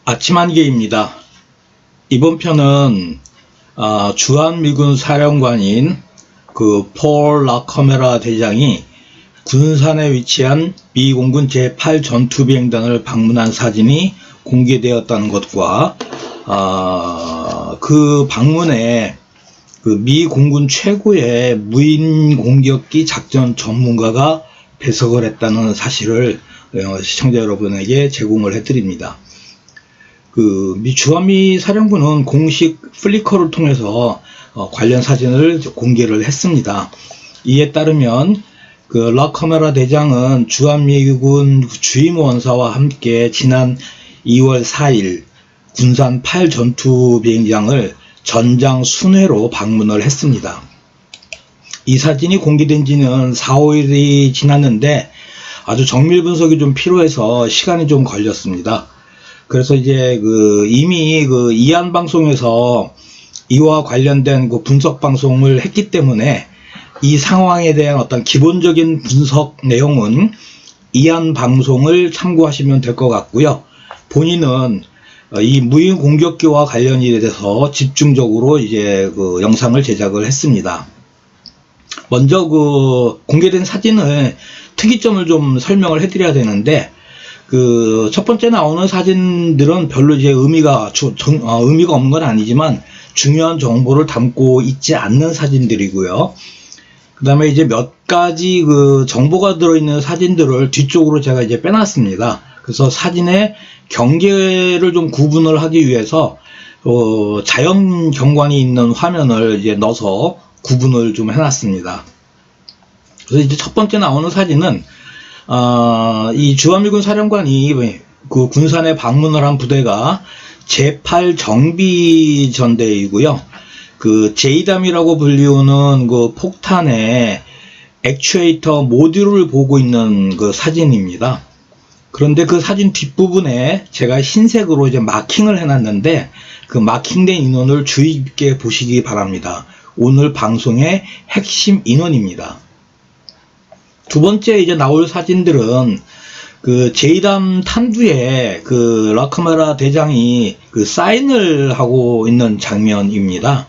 아침 한개입니다. 이번 편은 주한미군 사령관인 폴 라커메라 대장이 군산에 위치한 미 공군 제8 전투비행단을 방문한 사진이 공개되었다는 것과 그 방문에 미 공군 최고의 무인 공격기 작전 전문가가 배석을 했다는 사실을 시청자 여러분에게 제공을 해드립니다. 미 주한미 사령부는 공식 플리커를 통해서 관련 사진을 공개를 했습니다. 이에 따르면 라커메라 대장은 주한미군 주임 원사와 함께 지난 2월 4일 군산 8 전투비행장을 전장 순회로 방문을 했습니다. 이 사진이 공개된 지는 4, 5일이 지났는데 아주 정밀 분석이 좀 필요해서 시간이 좀 걸렸습니다. 그래서 이제 이미 이안 방송에서 이와 관련된 분석 방송을 했기 때문에 이 상황에 대한 어떤 기본적인 분석 내용은 이안 방송을 참고하시면 될 것 같고요. 본인은 이 무인 공격기와 관련이 돼서 집중적으로 이제 영상을 제작을 했습니다. 먼저 공개된 사진의 특이점을 좀 설명을 해드려야 되는데, 첫 번째 나오는 사진들은 별로 이제 의미가 없는 건 아니지만 중요한 정보를 담고 있지 않는 사진들이고요. 그 다음에 이제 몇 가지 정보가 들어있는 사진들을 뒤쪽으로 제가 이제 빼놨습니다. 그래서 사진의 경계를 좀 구분을 하기 위해서 자연 경관이 있는 화면을 이제 넣어서 구분을 좀 해놨습니다. 그래서 이제 첫 번째 나오는 사진은 이 주한미군 사령관이 군산에 방문을 한 부대가 제8 정비전대이고요. 제이담이라고 불리우는 폭탄의 액추에이터 모듈을 보고 있는 사진입니다. 그런데 그 사진 뒷부분에 제가 흰색으로 이제 마킹을 해놨는데 마킹된 인원을 주의 깊게 보시기 바랍니다. 오늘 방송의 핵심 인원입니다. 두 번째 이제 나올 사진들은 제이담 탄두에 라커메라 대장이 사인을 하고 있는 장면입니다.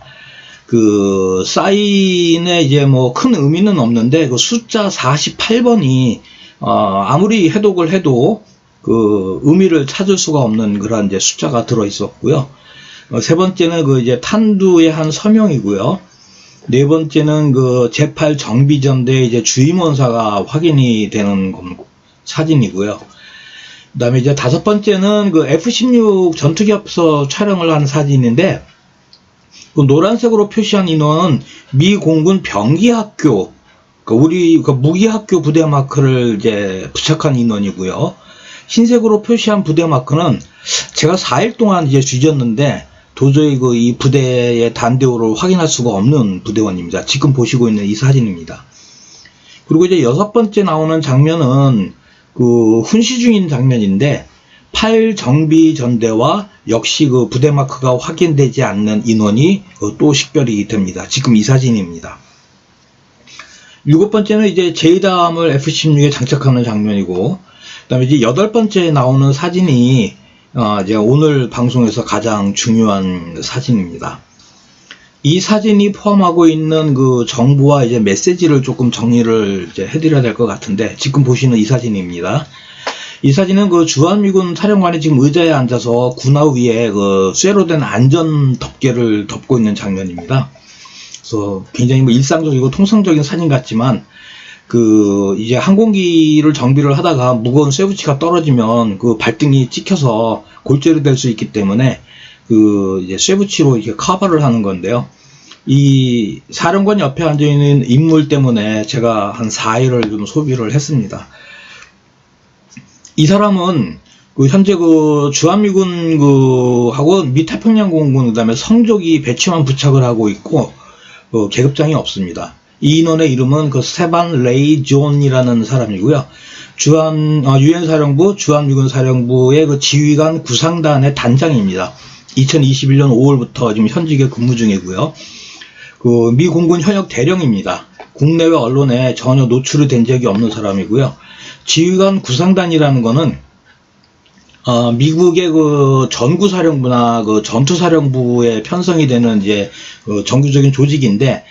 사인에 이제 큰 의미는 없는데 숫자 48번이 아무리 해독을 해도 의미를 찾을 수가 없는 그런 이제 숫자가 들어 있었고요. 세 번째는 이제 탄두의 한 서명이고요. 네 번째는 제8 정비전대 이제 주임원사가 확인이 되는 사진이고요. 그 다음에 이제 다섯 번째는 F-16 전투기에서 촬영을 한 사진인데, 노란색으로 표시한 인원은 미 공군 병기학교, 우리 무기학교 부대 마크를 이제 부착한 인원이고요. 흰색으로 표시한 부대 마크는 제가 4일 동안 이제 뒤졌는데 도저히 이 부대의 단대호를 확인할 수가 없는 부대원입니다. 지금 보시고 있는 이 사진입니다. 그리고 이제 여섯 번째 나오는 장면은 훈시 중인 장면인데 8 정비 전대와 역시 부대 마크가 확인되지 않는 인원이 또 식별이 됩니다. 지금 이 사진입니다. 일곱 번째는 이제 제이담을 F-16에 장착하는 장면이고, 그 다음에 이제 여덟 번째 나오는 사진이 이제 오늘 방송에서 가장 중요한 사진입니다. 이 사진이 포함하고 있는 정보와 이제 메시지를 조금 정리를 이제 해드려야 될 것 같은데, 지금 보시는 이 사진입니다. 이 사진은 주한미군 사령관이 지금 의자에 앉아서 군화 위에 쇠로 된 안전 덮개를 덮고 있는 장면입니다. 그래서 굉장히 일상적이고 통상적인 사진 같지만 이제 항공기를 정비를 하다가 무거운 쇠붙이가 떨어지면 발등이 찍혀서 골절이 될 수 있기 때문에 이제 쇠붙이로 이렇게 커버를 하는 건데요. 이 사령관 옆에 앉아 있는 인물 때문에 제가 한 4일을 좀 소비를 했습니다. 이 사람은 현재 주한미군 하고 미 태평양공군 그다음에 성조기 배치만 부착을 하고 있고 계급장이 없습니다. 이 인원의 이름은 스테반 레이 존이라는 사람이고요. 유엔 사령부, 주한미군 사령부의 지휘관 구상단의 단장입니다. 2021년 5월부터 지금 현직에 근무 중이고요. 미 공군 현역 대령입니다. 국내외 언론에 전혀 노출이 된 적이 없는 사람이고요. 지휘관 구상단이라는 거는 미국의 그 전구사령부나 그 전투사령부에 편성이 되는 이제 그 정규적인 조직인데,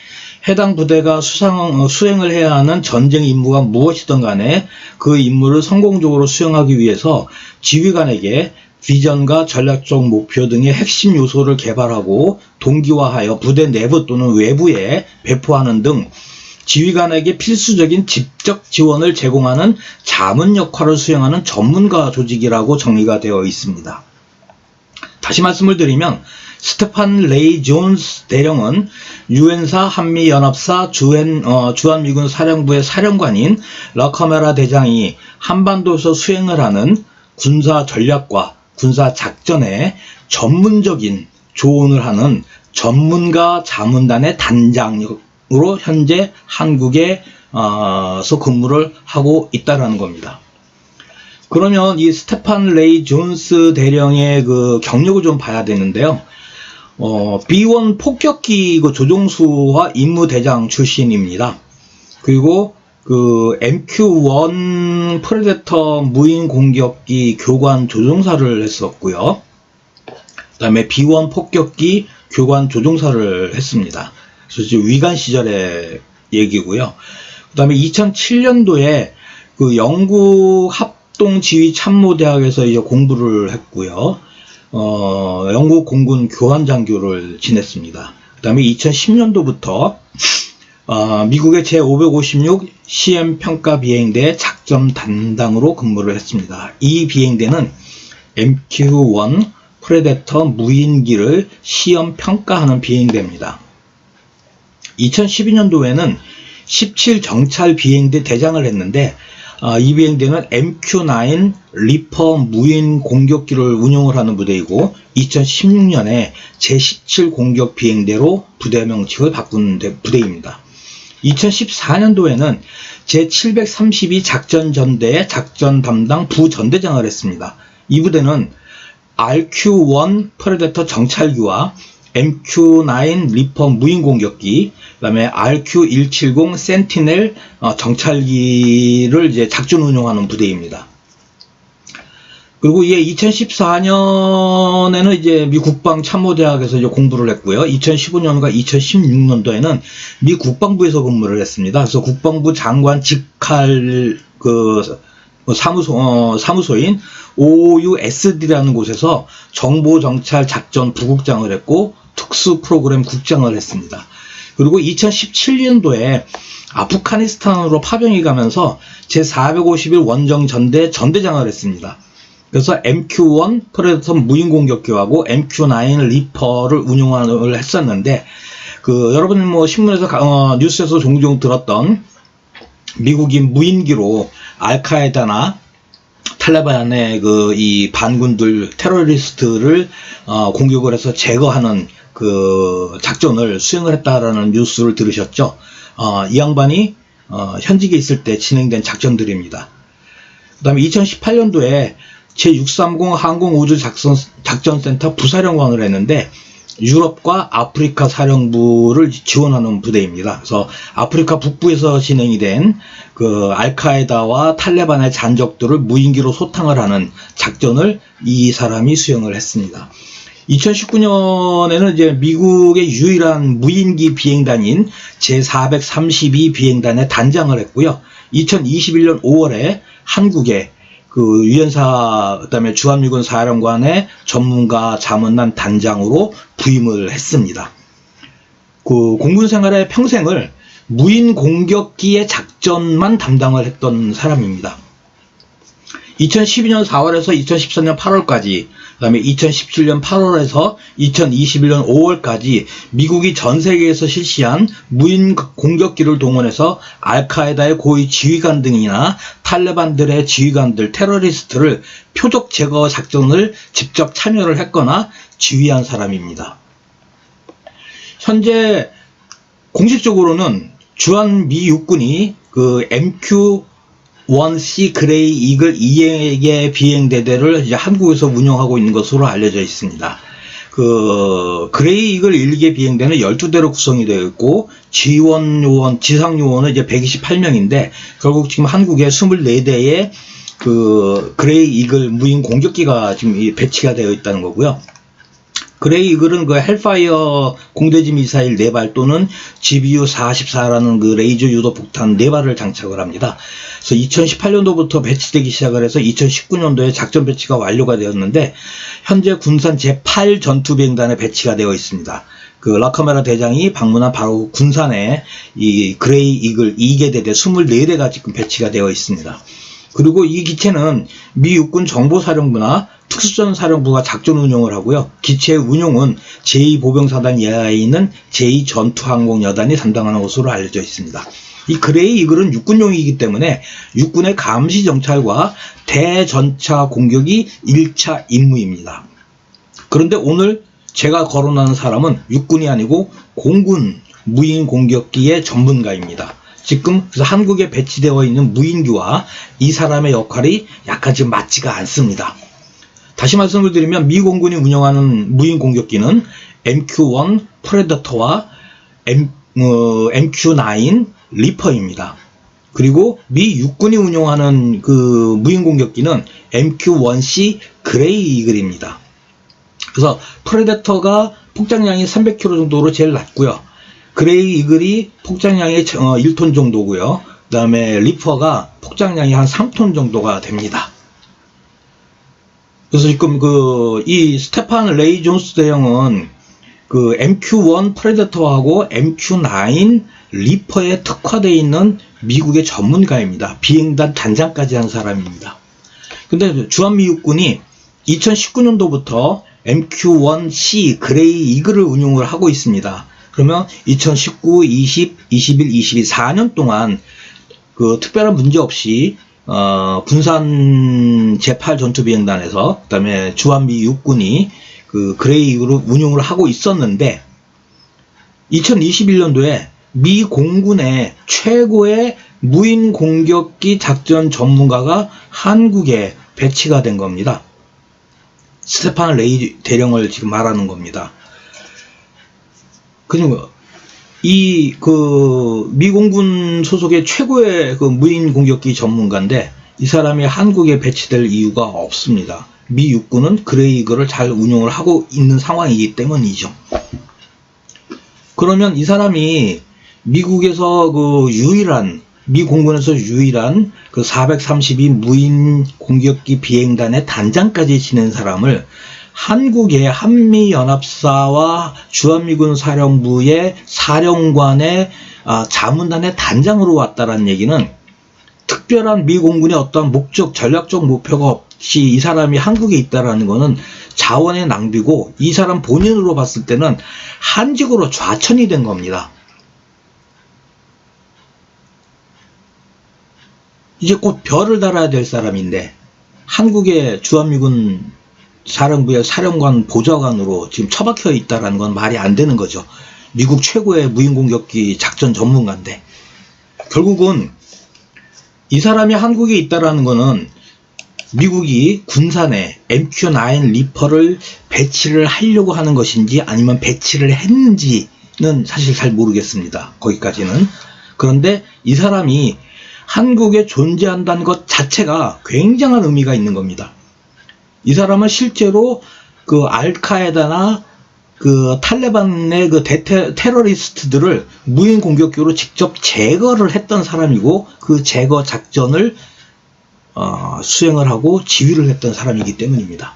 해당 부대가 수행을 해야 하는 전쟁 임무가 무엇이든 간에 그 임무를 성공적으로 수행하기 위해서 지휘관에게 비전과 전략적 목표 등의 핵심 요소를 개발하고 동기화하여 부대 내부 또는 외부에 배포하는 등 지휘관에게 필수적인 지적 지원을 제공하는 자문 역할을 수행하는 전문가 조직이라고 정리가 되어 있습니다. 다시 말씀을 드리면 스테판 레이 존스 대령은 유엔사 한미연합사 주한미군 사령부의 사령관인 러커메라 대장이 한반도에서 수행을 하는 군사 전략과 군사 작전에 전문적인 조언을 하는 전문가 자문단의 단장으로 현재 한국에서 근무를 하고 있다는 겁니다. 그러면 이 스테판 레이 존스 대령의 그 경력을 좀 봐야 되는데요. B1 폭격기 그 조종수와 임무대장 출신입니다. 그리고 그 MQ-1 프레데터 무인 공격기 교관 조종사를 했었고요. 그 다음에 B1 폭격기 교관 조종사를 했습니다. 그래서 지금 위관 시절의 얘기고요. 그 다음에 2007년도에 그 영국 합동지휘참모대학에서 이제 공부를 했고요. 영국 공군 교환장교를 지냈습니다. 그 다음에 2010년도부터 미국의 제556 CM 평가 비행대 작전 담당으로 근무를 했습니다. 이 비행대는 MQ-1 프레데터 무인기를 시험 평가하는 비행대입니다. 2012년도에는 17 정찰 비행대 대장을 했는데, 이 비행대는 MQ-9 리퍼 무인 공격기를 운용을 하는 부대이고 2016년에 제17 공격 비행대로 부대 명칭을 바꾼 부대입니다. 2014년도에는 제732 작전전대의 작전 담당 부전대장을 했습니다. 이 부대는 RQ-1 프레데터 정찰기와 MQ-9 리퍼 무인 공격기, 그 다음에 RQ-170 센티넬 정찰기를 이제 작전 운용하는 부대입니다. 그리고 이게 2014년에는 이제 미 국방참모대학에서 이제 공부를 했고요. 2015년과 2016년도에는 미 국방부에서 근무를 했습니다. 그래서 국방부 장관 직할 그 사무소인 OUSD라는 곳에서 정보정찰 작전 부국장을 했고 특수 프로그램 국장을 했습니다. 그리고 2017년도에 아프가니스탄으로 파병이 가면서 제451 원정전대 전대장을 했습니다. 그래서 MQ-1 프레데터 무인공격기하고 MQ-9 리퍼를 운용을 했었는데, 여러분 뭐 신문에서 뉴스에서 종종 들었던 미국이 무인기로 알카에다나 탈레반의 이 반군들 테러리스트를 공격을 해서 제거하는 그 작전을 수행을 했다라는 뉴스를 들으셨죠? 이 양반이 현직에 있을 때 진행된 작전들입니다. 그 다음에 2018년도에 제630 항공우주작전센터 부사령관을 했는데 유럽과 아프리카 사령부를 지원하는 부대입니다. 그래서 아프리카 북부에서 진행이 된 그 알카에다와 탈레반의 잔적들을 무인기로 소탕을 하는 작전을 이 사람이 수행을 했습니다. 2019년에는 이제 미국의 유일한 무인기 비행단인 제432 비행단의 단장을 했고요. 2021년 5월에 한국에 그 유엔사 그다음에 주한미군 사령관의 전문가 자문단 단장으로 부임을 했습니다. 그 공군 생활의 평생을 무인 공격기의 작전만 담당을 했던 사람입니다. 2012년 4월에서 2014년 8월까지, 그 다음에 2017년 8월에서 2021년 5월까지 미국이 전 세계에서 실시한 무인 공격기를 동원해서 알카에다의 고위 지휘관 등이나 탈레반들의 지휘관들, 테러리스트를 표적 제거 작전을 직접 참여를 했거나 지휘한 사람입니다. 현재 공식적으로는 주한미 육군이 그 MQ-1C 그레이 이글 2의 비행대대를 이제 한국에서 운영하고 있는 것으로 알려져 있습니다. 그 그레이 이글 1개 비행대는 12대로 구성이 되어 있고 지상 요원은 이제 128명인데 결국 지금 한국에 24대의 그 그레이 이글 무인 공격기가 지금 배치가 되어 있다는 거고요. 그레이 이글은 그 헬파이어 공대지 미사일 4발 또는 GBU-44라는 그 레이저 유도 폭탄 4발을 장착을 합니다. 그래서 2018년도부터 배치되기 시작을 해서 2019년도에 작전 배치가 완료가 되었는데 현재 군산 제8 전투비행단에 배치가 되어 있습니다. 그 라카메라 대장이 방문한 바로 군산에 이 그레이 이글 2개 대대 24대가 지금 배치가 되어 있습니다. 그리고 이 기체는 미 육군 정보사령부나 특수전사령부가 작전 운용을 하고요. 기체의 운용은 제2보병사단 이하에 있는 제2전투항공여단이 담당하는 것으로 알려져 있습니다. 이 그레이 이글은 육군용이기 때문에 육군의 감시 정찰과 대전차 공격이 1차 임무입니다. 그런데 오늘 제가 거론하는 사람은 육군이 아니고 공군 무인 공격기의 전문가입니다. 지금 그래서 한국에 배치되어 있는 무인기와 이 사람의 역할이 약간 지금 맞지가 않습니다. 다시 말씀을 드리면 미 공군이 운영하는 무인 공격기는 MQ-1 프레데터와 MQ-9 리퍼입니다. 그리고 미 육군이 운영하는 그 무인 공격기는 MQ-1C 그레이 이글입니다. 그래서 프레데터가 폭장량이 300kg 정도로 제일 낮고요. 그레이 이글이 폭장량이 1톤 정도고요. 그 다음에 리퍼가 폭장량이 한 3톤 정도가 됩니다. 그래서 지금 이 스테판 레이 존스 대령은 그 MQ-1 프레데터하고 MQ-9 리퍼에 특화되어 있는 미국의 전문가입니다. 비행단 단장까지 한 사람입니다. 근데 주한미 육군이 2019년도부터 MQ-1C 그레이 이글을 운용을 하고 있습니다. 그러면 2019, 20, 21, 22, 4년 동안 그 특별한 문제 없이 군산 제8 전투비행단에서 그다음에 주한미 육군이 그 그레이 이글을 운용을 하고 있었는데 2021년도에 미 공군의 최고의 무인 공격기 작전 전문가가 한국에 배치가 된 겁니다. 스테판 레이 대령을 지금 말하는 겁니다. 그리고 이 미공군 소속의 최고의 그 무인 공격기 전문가인데 이 사람이 한국에 배치될 이유가 없습니다. 미 육군은 그레이 이글을 잘 운용을 하고 있는 상황이기 때문이죠. 그러면 이 사람이 미국에서 미 공군에서 유일한 그 432 무인 공격기 비행단의 단장까지 지낸 사람을 한국의 한미연합사와 주한미군 사령부의 사령관의 자문단의 단장으로 왔다라는 얘기는 특별한 미 공군의 어떠한 목적, 전략적 목표가 없이 이 사람이 한국에 있다라는 것은 자원의 낭비고 이 사람 본인으로 봤을 때는 한직으로 좌천이 된 겁니다. 이제 곧 별을 달아야 될 사람인데 한국의 주한미군 사령부의 사령관 보좌관으로 지금 처박혀 있다는 건 말이 안 되는 거죠. 미국 최고의 무인공격기 작전 전문가인데 결국은 이 사람이 한국에 있다라는 거는 미국이 군산에 MQ-9 리퍼를 배치를 하려고 하는 것인지 아니면 배치를 했는지는 사실 잘 모르겠습니다. 거기까지는. 그런데 이 사람이 한국에 존재한다는 것 자체가 굉장한 의미가 있는 겁니다. 이 사람은 실제로 그 알카에다나 그 탈레반의 그 테러리스트들을 무인 공격기로 직접 제거를 했던 사람이고 그 제거 작전을 수행을 하고 지휘를 했던 사람이기 때문입니다.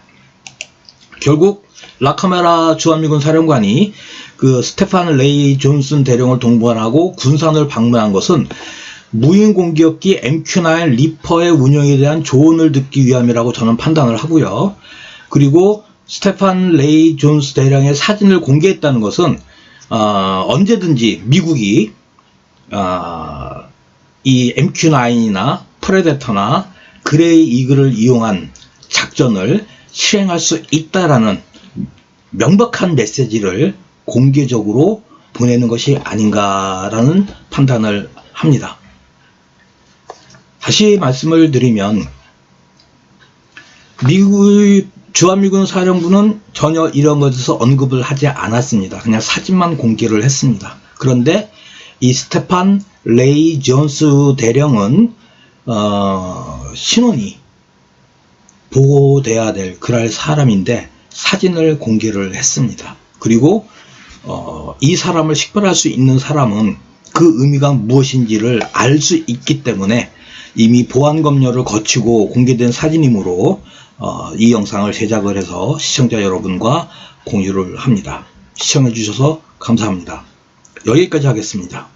결국 라카메라 주한미군 사령관이 그 스테판 레이 존슨 대령을 동반하고 군산을 방문한 것은 무인 공격기 MQ-9 리퍼의 운영에 대한 조언을 듣기 위함이라고 저는 판단을 하고요. 그리고 스테판 레이 존스 대령의 사진을 공개했다는 것은 언제든지 미국이 이 MQ-9이나 프레데터나 그레이 이글을 이용한 작전을 실행할 수 있다라는 명백한 메시지를 공개적으로 보내는 것이 아닌가라는 판단을 합니다. 다시 말씀을 드리면 주한미군 사령부는 전혀 이런 것에서 언급을 하지 않았습니다. 그냥 사진만 공개를 했습니다. 그런데 이 스테판 레이 존스 대령은 신원이 보호돼야 될 그럴 사람인데 사진을 공개를 했습니다. 그리고 이 사람을 식별할 수 있는 사람은 그 의미가 무엇인지를 알 수 있기 때문에 이미 보안 검열을 거치고 공개된 사진이므로 이 영상을 제작을 해서 시청자 여러분과 공유를 합니다. 시청해 주셔서 감사합니다. 여기까지 하겠습니다.